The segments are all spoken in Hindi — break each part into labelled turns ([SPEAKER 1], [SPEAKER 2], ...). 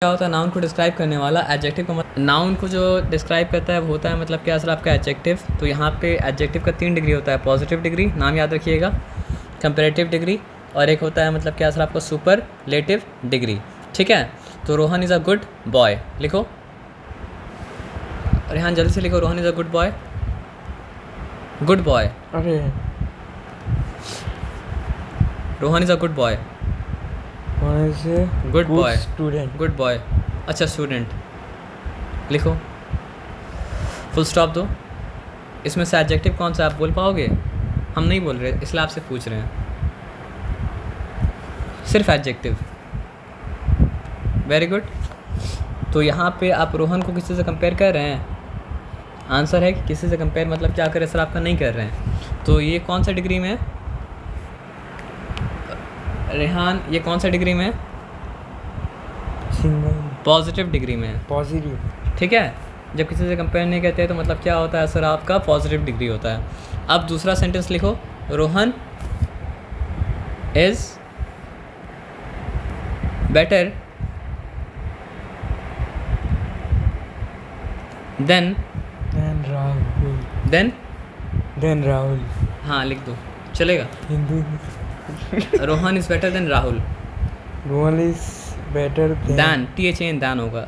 [SPEAKER 1] क्या होता है नाउन को डिस्क्राइब करने वाला। एडजेक्टिव का नाउन को जो डिस्क्राइब करता है वो होता है मतलब क्या सर आपका एडजेक्टिव। तो यहाँ पे एडजेक्टिव का 3 डिग्री होता है, पॉजिटिव डिग्री नाम याद रखिएगा, कंपैरेटिव डिग्री, और एक होता है मतलब क्या सर आपका सुपरलेटिव डिग्री। ठीक है, तो Rohan is a good boy लिखो, रेहान जल्दी से लिखो, Rohan is a good boy, good boy,
[SPEAKER 2] अरे
[SPEAKER 1] Rohan is a good boy, good boy,
[SPEAKER 2] student,
[SPEAKER 1] good boy, अच्छा स्टूडेंट लिखो, फुल स्टॉप दो। इसमें से एडजेक्टिव कौन सा आप बोल पाओगे? हम नहीं बोल रहे इसलिए आपसे पूछ रहे हैं, सिर्फ एडजेक्टिव। Very good. तो यहाँ पे आप रोहन को किसी से कंपेयर कर रहे हैं, आंसर है कि किसी से कंपेयर मतलब क्या करें सर आपका नहीं कर रहे हैं। तो ये कौन सा डिग्री में है रेहान, ये कौन सा डिग्री में है? पॉजिटिव डिग्री में है।
[SPEAKER 2] पॉजिटिव,
[SPEAKER 1] ठीक है, जब किसी से कंपेयर नहीं करते तो मतलब क्या होता है सर आपका पॉजिटिव डिग्री होता है। अब दूसरा सेंटेंस लिखो, Rohan is better than
[SPEAKER 2] Rahul, than Rahul,
[SPEAKER 1] हाँ लिख दो चलेगा।
[SPEAKER 2] हिंदू,
[SPEAKER 1] Rohan is better than Rahul,
[SPEAKER 2] Rohan is better
[SPEAKER 1] than THAN than होगा,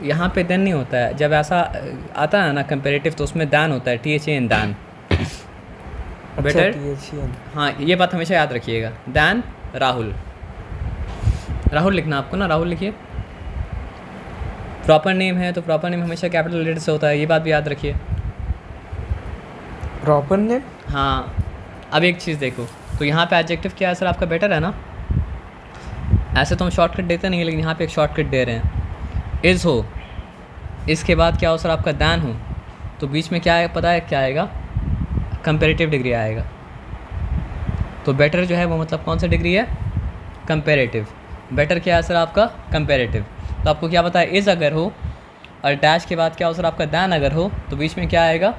[SPEAKER 1] यहाँ पे देन नहीं होता है। जब ऐसा आता है ना कंपेरेटिव तो उसमें दैन होता है, THAN दैन, बेटर। हाँ ये बात हमेशा याद रखिएगा, दैन राहुल, राहुल लिखना आपको ना, राहुल लिखिए। प्रॉपर नेम है तो प्रॉपर नेम हमेशा कैपिटल लेटर से होता है, ये बात भी याद रखिए।
[SPEAKER 2] प्रॉपर नेम,
[SPEAKER 1] हाँ अब एक चीज़ देखो, तो यहाँ पे एडजेक्टिव क्या है सर आपका बेटर है ना, ऐसे तो हम शॉर्टकट देते नहीं लेकिन यहाँ पे एक शॉर्टकट दे रहे हैं। इज़ हो, इसके बाद क्या हो सर आपका दैन हो, तो बीच में क्या है पता है क्या आएगा? कंपेरेटिव डिग्री आएगा। तो बेटर जो है वो मतलब कौन सा डिग्री है? कंपेरेटिव। बेटर क्या है सर आपका? कंपेरेटिव। तो आपको क्या पता है, इज़ अगर हो और डैश के बाद क्या हो सर आपका दैन अगर हो, तो बीच में क्या आएगा?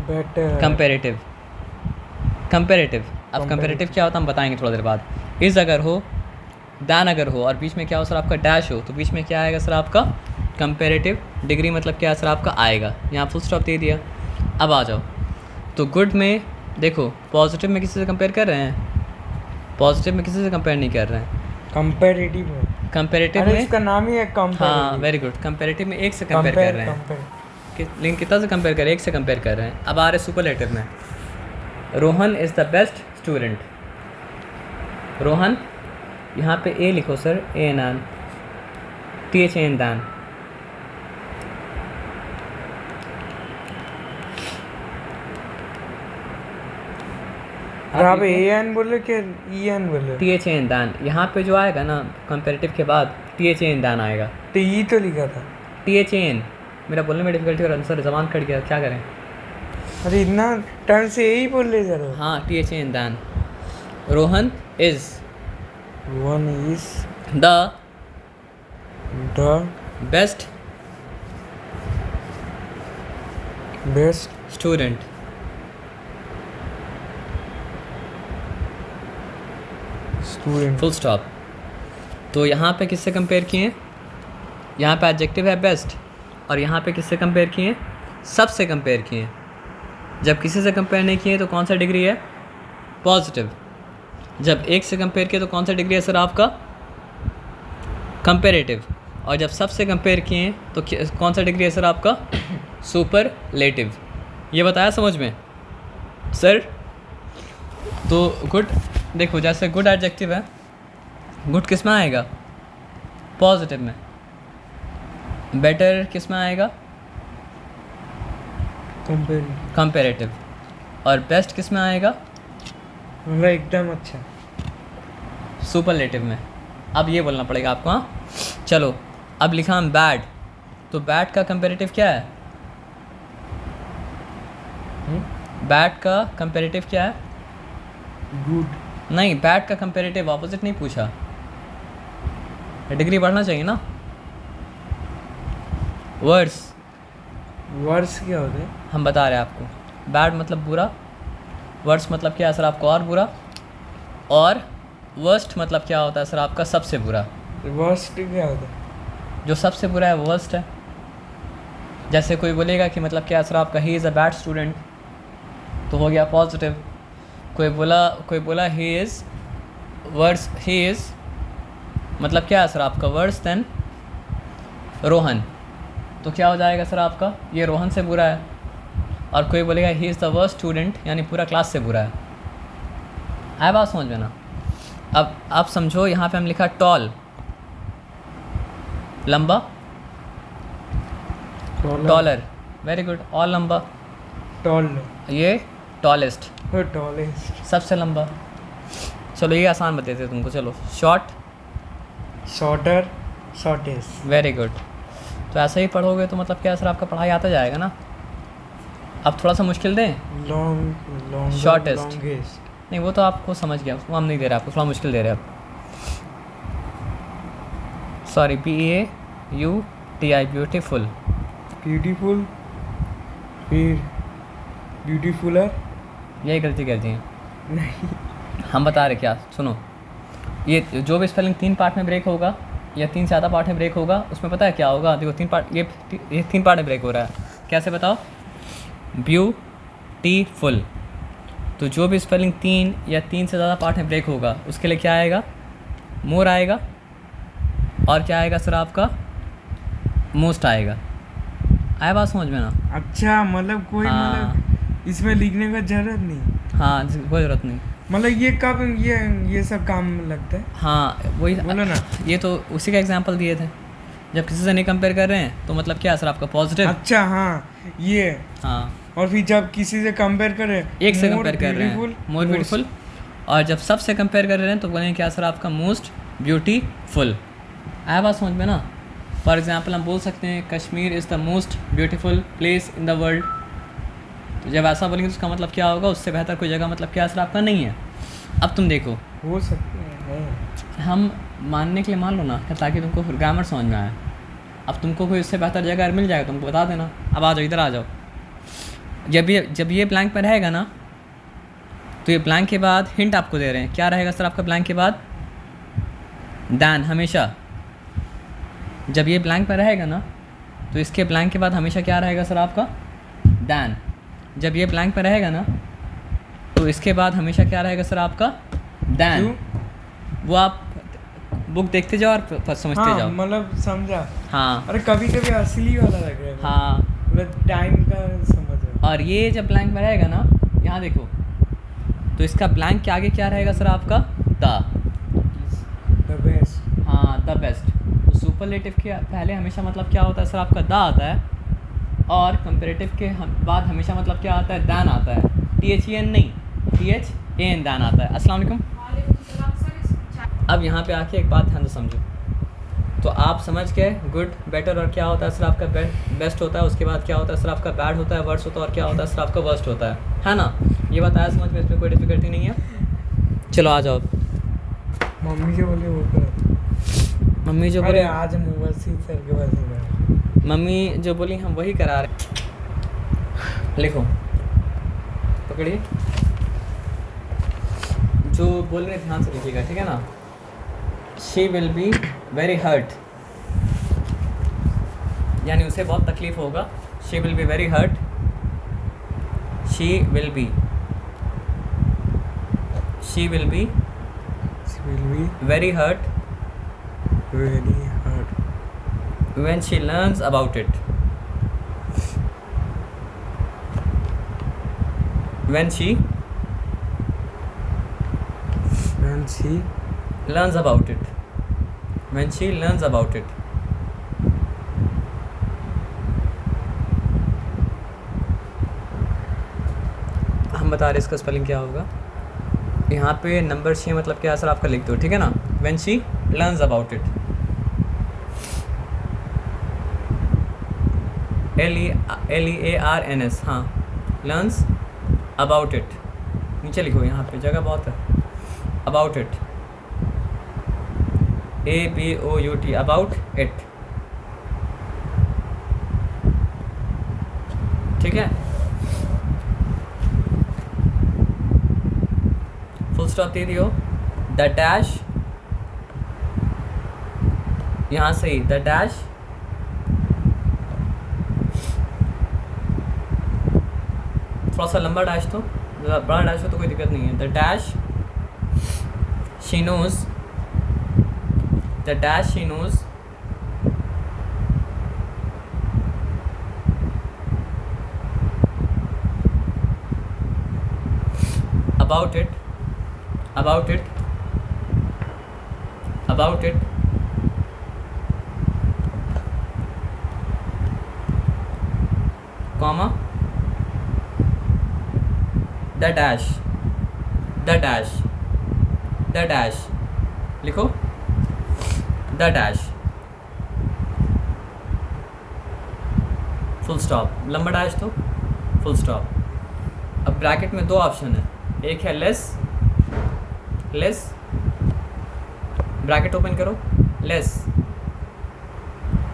[SPEAKER 2] Better,
[SPEAKER 1] comparative, comparative. अब कंपेरेटिव क्या होता है हम बताएंगे थोड़ा देर बाद। इज़ अगर हो, दैन अगर हो और बीच में क्या हो सर आपका डैश हो, तो बीच में क्या आएगा सर आपका? कंपेरेटिव डिग्री मतलब क्या सर आपका आएगा। यहाँ फुल स्टॉप दे दिया। अब आ जाओ, तो गुड में देखो पॉजिटिव में किसी से कंपेयर कर रहे हैं, पॉजिटिव में किसी से कंपेयर नहीं कर रहे हैं,
[SPEAKER 2] कंपैरेटिव है,
[SPEAKER 1] कंपेरेटिव में
[SPEAKER 2] इसका नाम ही है कंपैरेटिव।
[SPEAKER 1] हाँ वेरी गुड, कंपेरेटिव में एक से कंपेयर कर रहे हैं, लेकिन कितना से कंपेयर कर रहे हैं? एक से कंपेयर कर रहे हैं। अब आ रहे सुपरलेटिव में, Rohan is the best student. Rohan, यहाँ पे ए लिखो सर, ANN THAN दैन,
[SPEAKER 2] आप AN बोले कि EN बोले?
[SPEAKER 1] THAN than. यहाँ पे जो आएगा ना कंपेरेटिव के बाद THAN दैन आएगा।
[SPEAKER 2] तो ये तो लिखा था
[SPEAKER 1] THAN, मेरा बोलने में डिफिकल्टी हो रहा है सर, जबान कट गया, क्या करें?
[SPEAKER 2] अरे इतना टर्न से यही बोल ले जरा।
[SPEAKER 1] हाँ THAN than. Rohan is
[SPEAKER 2] one is
[SPEAKER 1] the
[SPEAKER 2] best
[SPEAKER 1] student.
[SPEAKER 2] Student,
[SPEAKER 1] full stop. तो यहाँ पे किससे कंपेयर किए? यहाँ पे एडजेक्टिव है बेस्ट, और यहाँ पे किससे कंपेयर किए? सबसे कंपेयर किए। जब किसी से कंपेयर नहीं किए तो कौन सा डिग्री है? पॉजिटिव। जब एक से कंपेयर किए तो कौन सा डिग्री है सर आपका? कंपेरेटिव। और जब सबसे कंपेयर किए तो कौन सा डिग्री है सर आपका? सुपरलेटिव। ये बताया समझ में सर? तो गुड देखो, जैसे गुड एडजेक्टिव है, गुड किस में आएगा? पॉजिटिव में। बेटर किस में आएगा? कंपेरेटिव। और बेस्ट किस में आएगा?
[SPEAKER 2] मतलब एकदम अच्छा,
[SPEAKER 1] सुपरलेटिव में। अब ये बोलना पड़ेगा आपको। हाँ चलो, अब लिखा हम बैड, तो बैड का कंपेरेटिव क्या है? बैड का कंपेरेटिव क्या है?
[SPEAKER 2] गुड
[SPEAKER 1] नहीं, बैड का कंपेरेटिव ऑपोजिट नहीं पूछा, डिग्री बढ़ना चाहिए ना। वर्स
[SPEAKER 2] क्या होते हैं?
[SPEAKER 1] हम बता रहे हैं आपको, बैड मतलब बुरा, वर्स मतलब क्या है सर आपको? और बुरा, और वर्स्ट मतलब क्या होता है सर आपका? सबसे बुरा।
[SPEAKER 2] वर्स्ट क्या होता है?
[SPEAKER 1] जो सबसे बुरा है वर्स्ट है। जैसे कोई बोलेगा कि मतलब क्या सर आपका he is a bad student, तो हो गया पॉजिटिव। कोई बोला he is verse, he is मतलब क्या है सर आपका वर्स देन रोहन, तो क्या हो जाएगा सर आपका, ये रोहन से बुरा है। और कोई बोलेगा he is the worst student, यानी पूरा क्लास से बुरा है। आए बात समझ में ना। अब आप समझो, यहाँ पे हम लिखा टॉल, लंबा, टॉलर, वेरी गुड, और लंबा,
[SPEAKER 2] टॉल,
[SPEAKER 1] ये टॉलेस्ट,
[SPEAKER 2] टॉलेस्ट,
[SPEAKER 1] सबसे लंबा। चलो ये आसान बताते हैं तुमको, चलो short,
[SPEAKER 2] shorter, shortest,
[SPEAKER 1] very good. तो ऐसे ही पढ़ोगे तो मतलब क्या सर आपका पढ़ाई आता जाएगा ना। अब थोड़ा सा मुश्किल दें,
[SPEAKER 2] लॉन्ग, लॉन्ग,
[SPEAKER 1] Shortest.
[SPEAKER 2] लॉन्गेस्ट,
[SPEAKER 1] नहीं वो तो आपको समझ गया, वो हम नहीं दे रहे आपको, थोड़ा मुश्किल दे रहे हैं अब। सॉरी, BAUTI, ब्यूटीफुल,
[SPEAKER 2] ब्यूटीफुल, फिर ब्यूटीफुलर,
[SPEAKER 1] यही गलती कर दी है।
[SPEAKER 2] नहीं,
[SPEAKER 1] हम बता रहे क्या, सुनो, ये जो भी स्पेलिंग 3 पार्ट में ब्रेक होगा या 3 से ज़्यादा पार्ट में ब्रेक होगा, उसमें पता है क्या होगा, देखो 3 पार्ट, ये 3 पार्ट में ब्रेक हो रहा है, कैसे बताओ, ब्यूटीफुल। तो जो भी स्पेलिंग 3 या 3 से ज़्यादा पार्ट में ब्रेक होगा उसके लिए क्या आएगा, मोर आएगा, और क्या आएगा सर आपका, मोस्ट आएगा। आया बात समझ में ना।
[SPEAKER 2] अच्छा मतलब कोई
[SPEAKER 1] हाँ।
[SPEAKER 2] मतलब इसमें लिखने का जरूरत नहीं,
[SPEAKER 1] हाँ, कोई ज़रूरत नहीं।
[SPEAKER 2] मतलब ये कब ये सब काम में लगता है,
[SPEAKER 1] हाँ वही
[SPEAKER 2] बोलो ना।
[SPEAKER 1] ये तो उसी का एग्जांपल दिए थे, जब किसी से नहीं कंपेयर कर रहे हैं तो मतलब क्या सर आपका पॉजिटिव।
[SPEAKER 2] अच्छा हाँ ये,
[SPEAKER 1] हाँ,
[SPEAKER 2] और फिर जब किसी से कंपेयर करें,
[SPEAKER 1] एक से
[SPEAKER 2] more
[SPEAKER 1] कंपेयर कर रहे
[SPEAKER 2] beautiful,
[SPEAKER 1] हैं, मोर
[SPEAKER 2] most,
[SPEAKER 1] ब्यूटीफुल, और जब सबसे कंपेयर कर रहे हैं तो बोलेंगे क्या सर आपका मोस्ट ब्यूटीफुल। आया बात समझ में ना। फॉर एग्जांपल हम बोल सकते हैं Kashmir is the most beautiful place in the world, तो जब ऐसा बोलेंगे तो उसका मतलब क्या होगा, उससे बेहतर कोई जगह मतलब क्या सर आपका नहीं है। अब तुम देखो,
[SPEAKER 2] हो सकते हैं,
[SPEAKER 1] हम मानने के लिए मान लो ना, ताकि तुमको ग्रामर समझ में आए। अब तुमको कोई इससे बेहतर जगह मिल जाएगा तुमको बता देना। अब आ जाओ, इधर आ जाओ। जब ये ब्लैंक में रहेगा ना, तो ये ब्लैंक के बाद हिंट आपको दे रहे हैं, क्या रहेगा सर आपका ब्लैंक के बाद, दैन, हमेशा। जब ये ब्लैंक में रहेगा ना, तो इसके ब्लैंक के बाद हमेशा क्या रहेगा सर आपका, दैन। जब ये ब्लैंक में रहेगा ना, तो इसके बाद हमेशा क्या रहेगा सर आपका, दैन। वो आप बुक देखते जाओ और समझते
[SPEAKER 2] हाँ,
[SPEAKER 1] जाओ।
[SPEAKER 2] मतलब समझा।
[SPEAKER 1] हाँ
[SPEAKER 2] अरे कभी कभी असली वाला लग रहा है,
[SPEAKER 1] हाँ।
[SPEAKER 2] मतलब टाइम का समझ रहा
[SPEAKER 1] और ये जब ब्लैंक में रहेगा ना, यहाँ देखो, तो इसका ब्लैंक के आगे क्या रहेगा सर आपका,
[SPEAKER 2] द बेस्ट,
[SPEAKER 1] हाँ, द बेस्ट। तो सुपरलेटिव के पहले हमेशा मतलब क्या होता है सर आपका, दा आता है, और कंपेरेटिव के बाद हमेशा मतलब क्या आता है, दैन आता है। THEN नहीं, THAN, दैन आता है। अस्सलाम वालेकुम। अब यहाँ पे आके एक बात ध्यान से समझो, तो आप समझ गए गुड, बेटर, और क्या होता है सर आपका बेस्ट होता है, उसके बाद क्या होता है सर आपका बैड होता है, वर्स्ट होता है, और क्या होता है सर आपका वर्स्ट होता है ना। ये बताया समझ में, इसमें कोई डिफिकल्टी नहीं है। चलो आ जाओ।
[SPEAKER 2] मम्मी जो बोले वो करो।
[SPEAKER 1] मम्मी जो
[SPEAKER 2] अरे
[SPEAKER 1] बोली,
[SPEAKER 2] आज मुबस्सिर सर के पास गया।
[SPEAKER 1] मम्मी जो बोली हम वही करा रहे। लिखो, पकड़िए, जो बोल रहे ध्यान से लिखिएगा, ठीक है ना। She will be very hurt, यानी उसे बहुत तकलीफ होगा। She will be very hurt, she will be very hurt when she learns about it. When she learns about it. When she learns about it. हम बता रहे इसका स्पेलिंग क्या होगा। यहाँ पे नंबर 6 मतलब क्या सर आपका लिख दो, ठीक है ना। When she learns about it. LEARNS, हाँ, learns about it। नीचे लिखो, यहाँ पे जगह बहुत है। about it, ABOUT, about it, ठीक है। फुल स्टॉप दे दियो, द डैश, यहाँ से ही द डैश थोड़ा सा लंबा डैश तो, बड़ा डैश हो तो कोई दिक्कत नहीं है. The dash she knows, the dash she knows about it, about it, about it, comma, the dash, the dash, the dash, लिखो the dash, फुल स्टॉप. लंबा डैश तो फुल स्टॉप. अब ब्रैकेट में दो ऑप्शन है, एक है लेस, लेस, ब्रैकेट ओपन करो, लेस,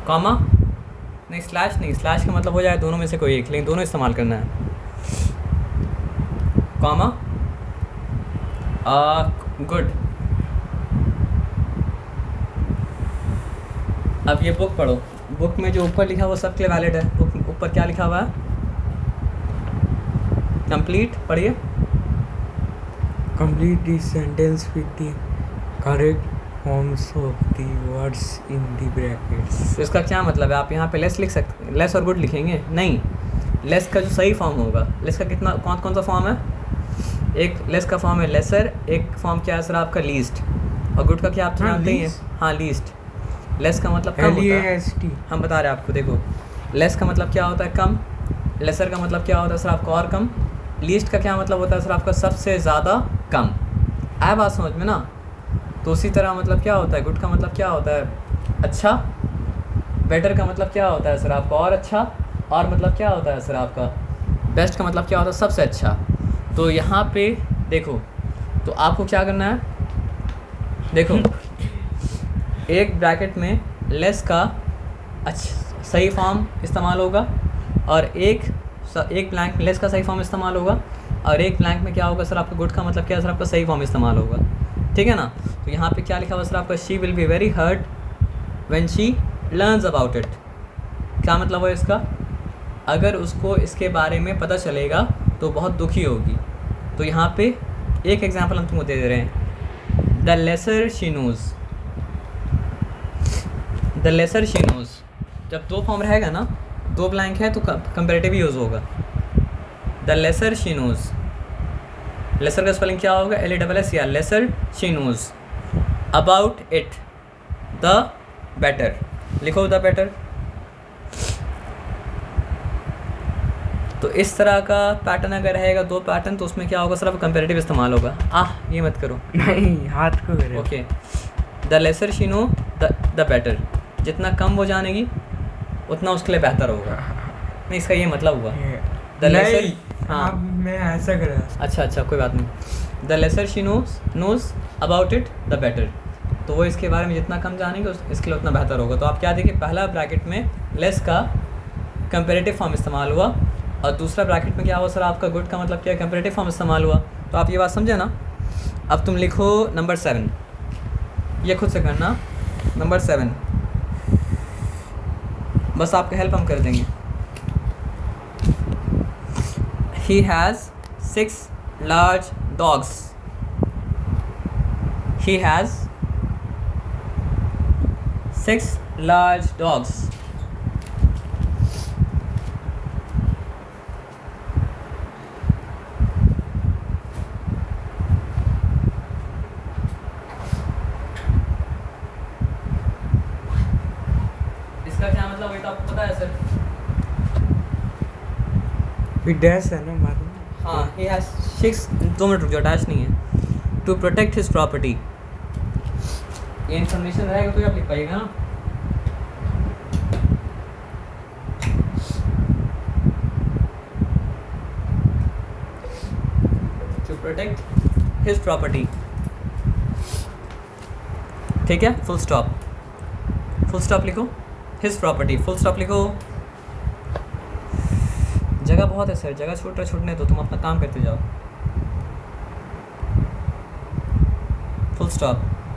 [SPEAKER 1] कॉमा, नहीं स्लैश नहीं, स्लैश का मतलब हो जाए दोनों में से कोई एक, लेकिन दोनों इस्तेमाल करना है. Comma, good. अब ये बुक पढ़ो. बुक में जो ऊपर लिखा हुआ सब के लिए वैलिड है. बुक ऊपर क्या लिखा हुआ है? कंप्लीट. पढ़िए.
[SPEAKER 2] Complete the sentence with the correct forms of the words in the brackets.
[SPEAKER 1] तो इसका क्या मतलब है? आप यहाँ पे लेस लिख सकते, लेस और गुड लिखेंगे नहीं. लेस का जो सही फॉर्म होगा, लेस का कितना कौन कौन सा फॉर्म है? एक लेस का फॉर्म है लेसर, एक फॉर्म क्या है सर आपका लीस्ट, और गुड का क्या आप जानते ही हैं? हाँ लीस्ट. लेस का मतलब कम होता है. हम बता रहे हैं आपको. देखो लेस का मतलब क्या होता है? कम. लेसर का मतलब क्या होता है सर आपका? और कम. लीस्ट का क्या मतलब होता है सर आपका? सबसे ज़्यादा कम. आया बात समझ में ना? तो उसी तरह मतलब क्या होता है? गुड का मतलब क्या होता है? अच्छा. बेटर का मतलब क्या होता है सर आपका? और अच्छा. और मतलब क्या होता है सर आपका? बेस्ट का मतलब क्या होता है? सबसे अच्छा. तो यहाँ पे देखो, तो आपको क्या करना है? देखो एक ब्रैकेट में लेस का अच्छा सही फॉर्म इस्तेमाल होगा, और एक ब्लैंक में लेस का सही फॉर्म इस्तेमाल होगा, और एक ब्लैंक में क्या होगा सर आपका? गुड का मतलब क्या है सर आपका? सही फॉर्म इस्तेमाल होगा. ठीक है ना? तो यहाँ पे क्या लिखा हुआ सर आपका? She will be very hurt when she learns about it. क्या मतलब है इसका? अगर उसको इसके बारे में पता चलेगा तो बहुत दुखी होगी. तो यहाँ पे एक एग्जाम्पल हम तुमको दे दे रहे हैं. The lesser she knows, the lesser she knows. जब दो फॉर्म रहेगा ना, दो ब्लैंक है तो कंपेरेटिव यूज़ होगा. The lesser she knows. Lesser का स्पेलिंग क्या होगा? LASSER. Lesser she knows about it the better. लिखो द बेटर. तो इस तरह का पैटर्न अगर रहेगा, दो पैटर्न, तो उसमें क्या होगा सर आपका? कंपेरेटिव इस्तेमाल होगा. ये मत करो.
[SPEAKER 2] नहीं, हाथ को करो.
[SPEAKER 1] Okay. The lesser she know the better. जितना कम वो जानेगी उतना उसके लिए बेहतर होगा. नहीं, इसका ये मतलब हुआ. The lesser. हाँ
[SPEAKER 2] मैं ऐसा करा.
[SPEAKER 1] अच्छा कोई बात नहीं. The lesser she knows about it the better. तो वो इसके बारे में जितना कम जानेंगे इसके लिए उतना बेहतर होगा. तो आप क्या देखिए, पहला ब्रैकेट में लेस का कंपेरेटिव फॉर्म इस्तेमाल हुआ, और दूसरा ब्रैकेट में क्या हुआ सर आपका? गुड का मतलब क्या है? कंपेरेटिव फॉर्म इस्तेमाल हुआ. तो आप ये बात समझे ना? अब तुम लिखो नंबर 7. ये खुद से करना. नंबर 7 बस आपका हेल्प हम कर देंगे. He has 6 large dogs. He has 6 large dogs. इसका क्या मतलब है तो आपको पता है सर?
[SPEAKER 2] डैश है ना मालूम.
[SPEAKER 1] हाँ, he has 6. 2 मिनट रुक जाओ, डैश नहीं है. To protect his property. ये इन्फॉर्मेशन रहेगा तो आप लिख पाइएगा ना. To protect his property. ठीक है, फुल स्टॉप. फुल स्टॉप लिखो. हिज प्रॉपर्टी, फुल स्टॉप लिखो. जगह बहुत है सर, जगह छूटने तो तुम अपना काम करते जाओ. फुल स्टॉप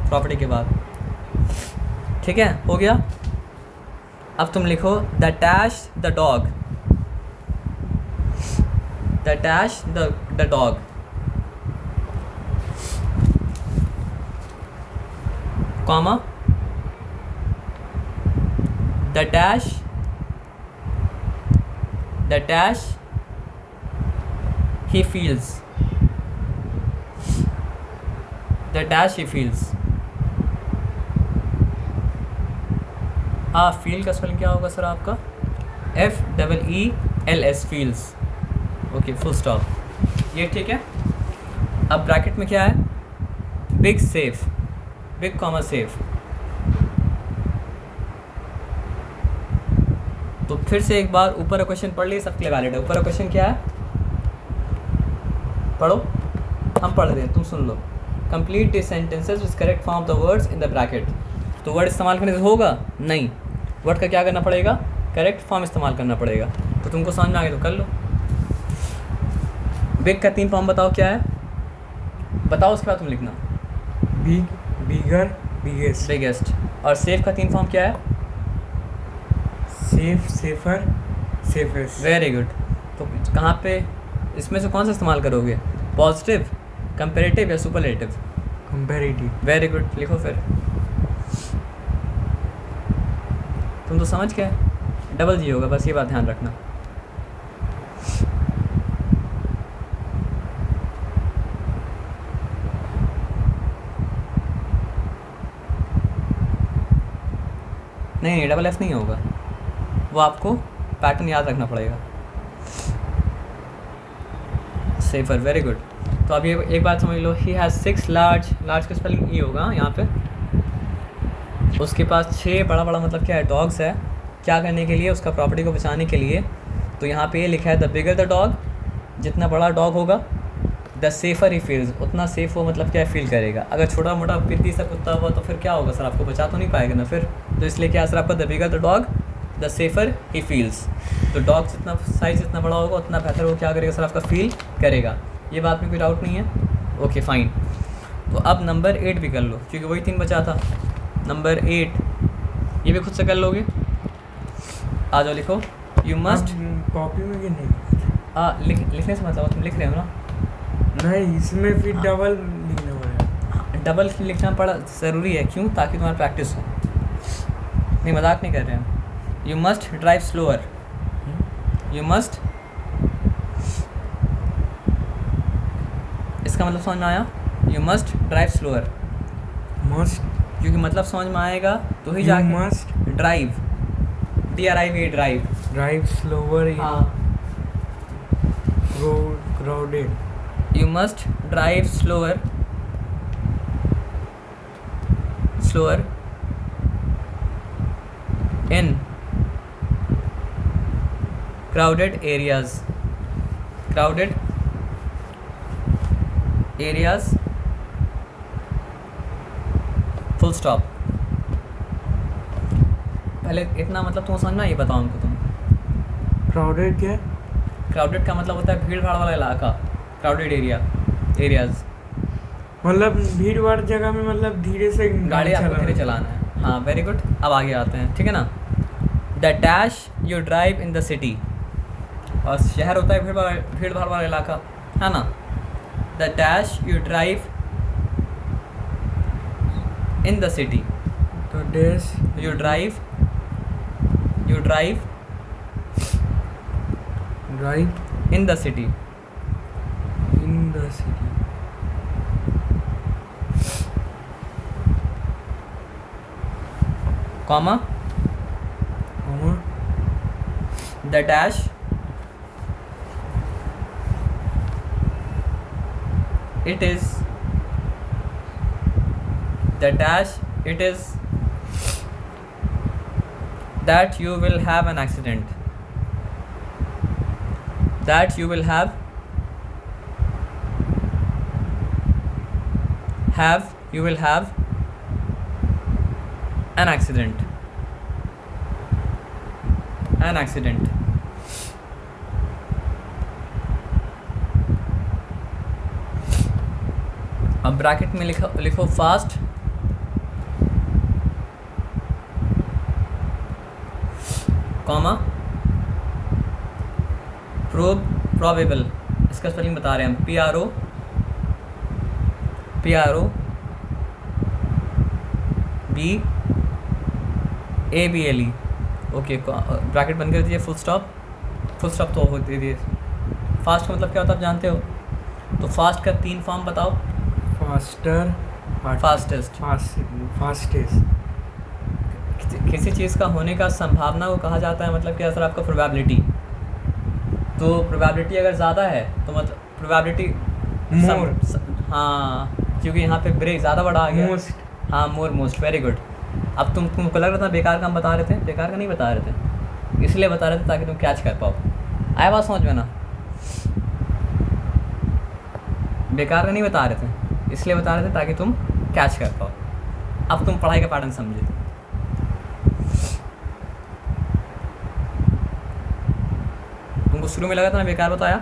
[SPEAKER 1] प्रॉपर्टी के बाद. ठीक है, हो गया. अब तुम लिखो the dash the dog. The dash the dog, comma the dash he feels, the dash he feels। Feel का स्पेलिंग क्या होगा सर आपका? FEELS, feels. Okay, full stop. ये ठीक है। अब ब्रैकेट में क्या है? Big safe, big comma safe. तो फिर से एक बार ऊपर का क्वेश्चन पढ़ लिए, सबके लिए वैलिड है। ऊपर का क्वेश्चन क्या है? पढ़ो, हम पढ़ रहे हैं, तुम सुन लो। Complete the sentences with correct form of the words in the bracket. तो वर्ड इस्तेमाल करने से होगा नहीं, वर्ड का क्या करना पड़ेगा? करेक्ट फॉर्म इस्तेमाल करना पड़ेगा। तो तुमको समझ में आ गया तो कर लो। बिग का 3 फॉर्म बताओ क्या है, बताओ, उसके बाद तुम लिखना।
[SPEAKER 2] बिग, बिगर, बिगेस्ट।
[SPEAKER 1] बिगेस्ट। और सेफ का 3 फॉर्म क्या है?
[SPEAKER 2] Safe, safer, safest.
[SPEAKER 1] Very good. तो कहाँ पे इसमें से कौन सा इस्तेमाल करोगे? पॉजिटिव, कंपेरेटिव या सुपरलेटिव?
[SPEAKER 2] कंपैरेटिव।
[SPEAKER 1] वेरी गुड, लिखो फिर। तुम तो समझ गए, डबल जी होगा, बस ये बात ध्यान रखना। नहीं, डबल एफ नहीं होगा, वो आपको पैटर्न याद रखना पड़ेगा। Safer, very good. तो अब ये एक बात समझ लो, ही हैज़ 6 लार्ज, लार्ज का स्पेलिंग ई होगा यहाँ पे। उसके पास 6 बड़ा बड़ा मतलब क्या है? डॉग्स है। क्या करने के लिए? उसका प्रॉपर्टी को बचाने के लिए। तो यहाँ पे ये लिखा है द बिगर द डॉग, जितना बड़ा डॉग होगा, द सेफर ही फील्स, उतना सेफ वो मतलब क्या फील करेगा। अगर छोटा मोटा पिद्दी सा कुत्ता हुआ तो फिर क्या होगा सर? आपको बचा तो नहीं पाएगा ना फिर। तो इसलिए क्या सर आपका? The bigger the dog the safer he feels. तो डॉग जितना साइज जितना बड़ा होगा उतना बेहतर वो क्या करेगा सर? आपका फील करेगा। ये बात में कोई डाउट नहीं है? Okay fine. तो अब नंबर 8 भी कर लो, क्योंकि वही 3 बचा था। नंबर 8 ये भी खुद से कर लोगे। आ जाओ, लिखो। यू मस्ट,
[SPEAKER 2] कॉपी में कि नहीं?
[SPEAKER 1] लिखने से मतलब तुम लिख रहे हो ना?
[SPEAKER 2] नहीं, इसमें फिर डबल लिखना पड़ेगा।
[SPEAKER 1] डबल लिखना पड़ा ज़रूरी है, क्यों? ताकि तुम्हारा प्रैक्टिस हो। नहीं, मजाक नहीं कर रहे हैं। You must drive slower, you must, इसका मतलब समझ में आया? You must drive slower.
[SPEAKER 2] Must,
[SPEAKER 1] क्योंकि मतलब समझ में आएगा तो ही
[SPEAKER 2] यू
[SPEAKER 1] जाके।
[SPEAKER 2] Must
[SPEAKER 1] drive, DRIV, drive.
[SPEAKER 2] Drive slower in
[SPEAKER 1] हाँ,
[SPEAKER 2] crowded.
[SPEAKER 1] You must drive slower, slower in crowded areas, crowded areas, full stop। पहले इतना मतलब तुम समझना, ये बताओ हमको तुम।
[SPEAKER 2] क्राउडेड क्या?
[SPEAKER 1] क्राउडेड का मतलब होता है भीड़ भाड़ वाला इलाका, क्राउडेड एरिया, एरियाज।
[SPEAKER 2] मतलब भीड़ भाड़ जगह में मतलब धीरे से
[SPEAKER 1] गाड़ी आपको धीरे चलाना है। हाँ, वेरी गुड। अब आगे आते हैं, ठीक है ना? The dash you drive in the city, और शहर होता है भीड़ भाड़ वाला इलाका, है ना? The dash you drive in the city,
[SPEAKER 2] तो dash
[SPEAKER 1] you drive
[SPEAKER 2] drive
[SPEAKER 1] in the city,
[SPEAKER 2] in the city.
[SPEAKER 1] Comma the dash it is, the dash it is that you will have an accident, that you will have you will have an accident, an accident। अब ब्रैकेट में लिखो फास्ट, कॉमा प्रोबेबल, इसका स्पेलिंग बता रहे हैं हम, PROBABLE। ओके, ब्रैकेट बंद कर दीजिए, फुल स्टॉप तो हो दीजिए। फास्ट का मतलब क्या होता है आप जानते हो? तो फास्ट का 3 फॉर्म बताओ।
[SPEAKER 2] Faster,
[SPEAKER 1] fastest.
[SPEAKER 2] फास्टेस्ट।
[SPEAKER 1] किसी चीज़ का होने का संभावना को कहा जाता है, मतलब क्या सर आपका प्रोबेबिलिटी। तो प्रोबेबिलिटी अगर ज़्यादा है तो मतलब प्रोबेबिलिटी
[SPEAKER 2] मोर।
[SPEAKER 1] हाँ, क्योंकि यहाँ पे ब्रेक ज़्यादा बड़ा आ गया।
[SPEAKER 2] मोस्ट।
[SPEAKER 1] हाँ, मोस्ट, वेरी गुड। अब तुमको लग रहा था बेकार का हम बता रहे थे? बेकार का नहीं बता रहे थे, इसलिए बता रहे थे ताकि तुम कैच कर पाओ। आया बात समझ में ना? बेकार का नहीं बता रहे थे, इसलिए बता रहे थे ताकि तुम कैच कर पाओ। अब तुम पढ़ाई का पैटर्न समझे। तुमको शुरू में लगा था ना बेकार बताया?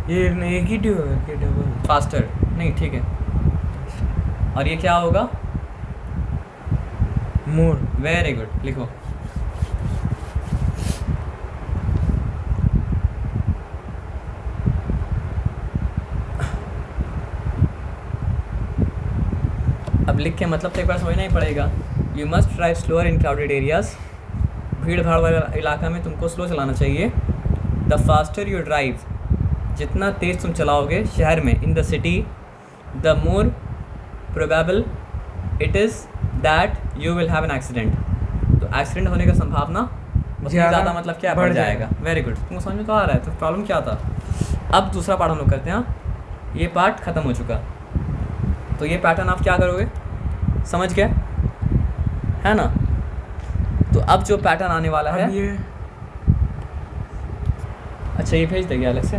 [SPEAKER 2] ये नेगेटिव है कि डबल?
[SPEAKER 1] फास्टर नहीं, ठीक है। और ये क्या होगा?
[SPEAKER 2] मोर।
[SPEAKER 1] वेरी गुड, लिखो। अब लिख के मतलब तो एक बार समझना ही पड़ेगा। You must drive slower in crowded areas. भीड़ भाड़ वाले इलाका में तुमको स्लो चलाना चाहिए। द फास्टर यू ड्राइव, जितना तेज़ तुम चलाओगे शहर में, इन the city, the more probable it is that you will have an accident. तो एक्सीडेंट होने का संभावना ज़्यादा मतलब क्या बढ़ जाएगा। वेरी गुड, तुमको समझ में तो आ रहा है। तो प्रॉब्लम क्या था? अब दूसरा पार्ट हम लोग करते हैं। ये पार्ट ख़त्म हो चुका, तो ये पैटर्न आप क्या करोगे? समझ गए है ना? तो अब जो पैटर्न आने वाला है,
[SPEAKER 2] ये
[SPEAKER 1] अच्छा ये भेज देंगे अलग से,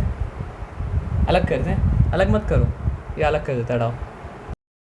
[SPEAKER 1] अलग कर दें, अलग मत करो, ये अलग कर देता है, हटाओ।